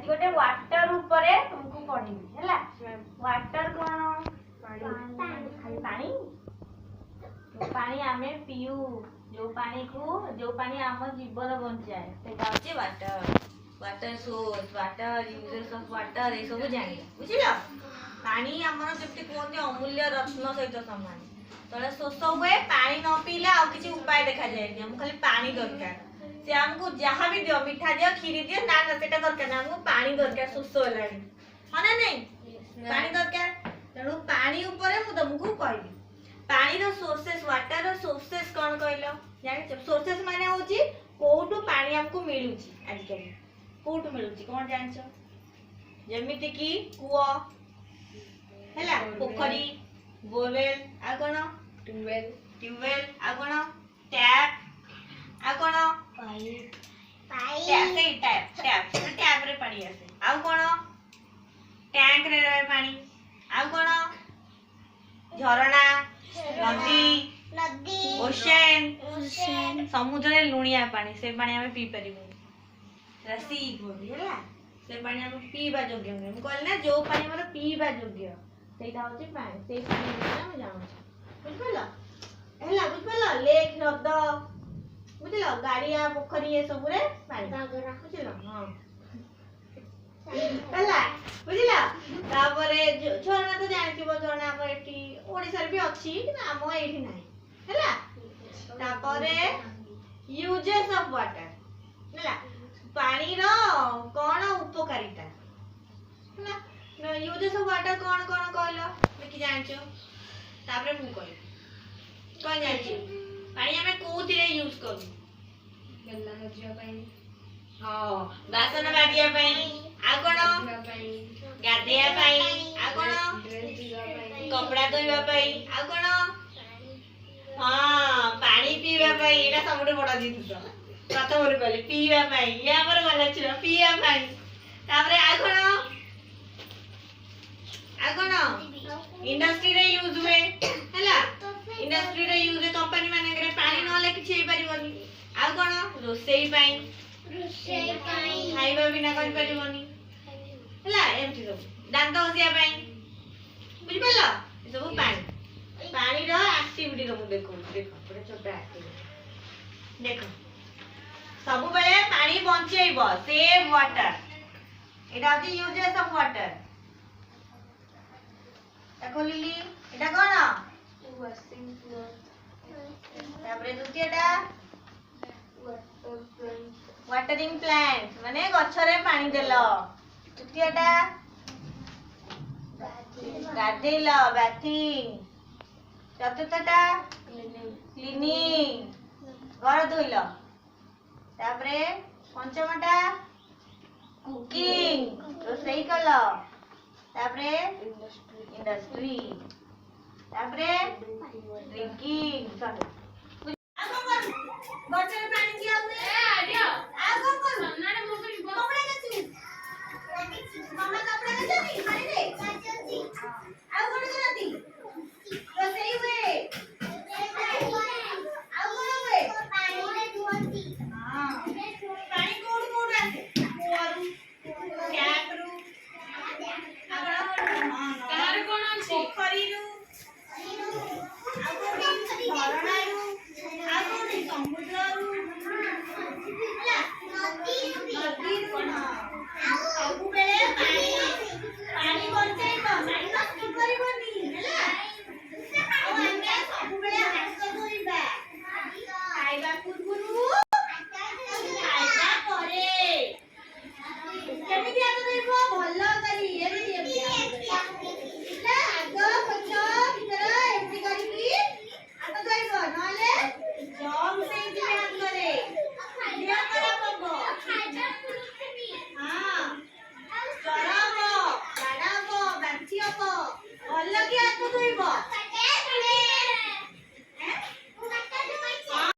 आज गोटे वाटर ऊपर तुमको पढ़ेबी हैला वाटर कोन खाली पानी पानी आमे पियू जो पानी आम जीवन बंचाए सेटा होची water water source water uses of water ए सब जानि बुझिलो पानी हमर जेते कोन अमूल्य रत्न सहित समान तळे शोष हुए पानी न पीले आ किछि उपाय देखा जाय हम खाली पानी दरकार से हमको जहाँ भी दियो मीठा दियो खीरी दियो ना ना सेटा दरकार ना हमको पानी दरकार शोष होलानी हां ना नहीं पानी दरकार तेणु पानी ऊपर मु तुमको कहबी पानी रो सोर्सेस वाटर रो सोर्सेस कोन कहलो जानि सोर्सेस माने होची कोठु पानी हमको मिलुची आजकल कोठु मिलुची कोन जानछो जेमिति की कुओ हैला पोखरी बोरवेल आ कोन ट्यूबवेल आ कोन टैप आ कोन पाइप टैप रे पानी आसे आ कोन टैंक रे रहे पानी आ कोन झरना नदी ओशन समुद्र रे लुणिया पानी से पानी हमें पी परिबो रसी बोली हैला से पानी हम पीबा योग्य हम कहल ना जो पानी हमर पीबा योग्य सेटा होची पानी से पानी हम जानो बुझ पड़ला हैला बुझ पड़ला लेक नद बुझलो गाड़िया पोखरी ये सब रे पानी बुझलो हां हैला बुझला तापरे झरना तो जानथिबो झरना पर एठी ओडिसा रे भी अछि कि नाम एठी नाही हैला तापरे यूजेस ऑफ वाटर हैला पानी रो कोन उपकारिता हैला यूजेस ऑफ वाटर कोन कोन कहलो देखि जानछो तापरे मु कहै कोन जानछि पानी हमें कोथिरे यूज करू गल्ला मजिया पानी हां बासन बाडिया पानी आ कोन गाधेया पानी आ कोन कपड़ा धोइबा पाई आ कोन हां पानी पीबा पाई एटा सबसे बड़ा जिनिस प्रथम रे कहले पीबा पाई या पर गला छिरा पीबा पाई तापरे आ कोन इंडस्ट्री रे यूज हुए हैला इंडस्ट्री रे यूज कंपनी माने करे पानी नले किछि हे परिबोनी आ कोन रोसेई पाई खाइबा बिना कर परिबोनी हैला एमति सब दांत घसिया पाई बुझि पल्ला ए सब पानी रो एक्टिविटी रो देखो बड़ा छोटा एक्टिविटी देखो सब बेले पानी बंचेइबो सेव वाटर एटा होची यूजेस ऑफ वाटर देखो लिली एटा कोन वॉशिंग फ्लोर तापरे दुतियाटा वाटरिंग प्लांट माने गछरे पानी देलो तृतीयटा गाधेलो बाथिंग चतुर्थटा क्लीनिंग घर धोइलो तापरे पंचमटा कुकिंग रोसई कलो तापरे इंडस्ट्री तापरे ड्रिंकिंग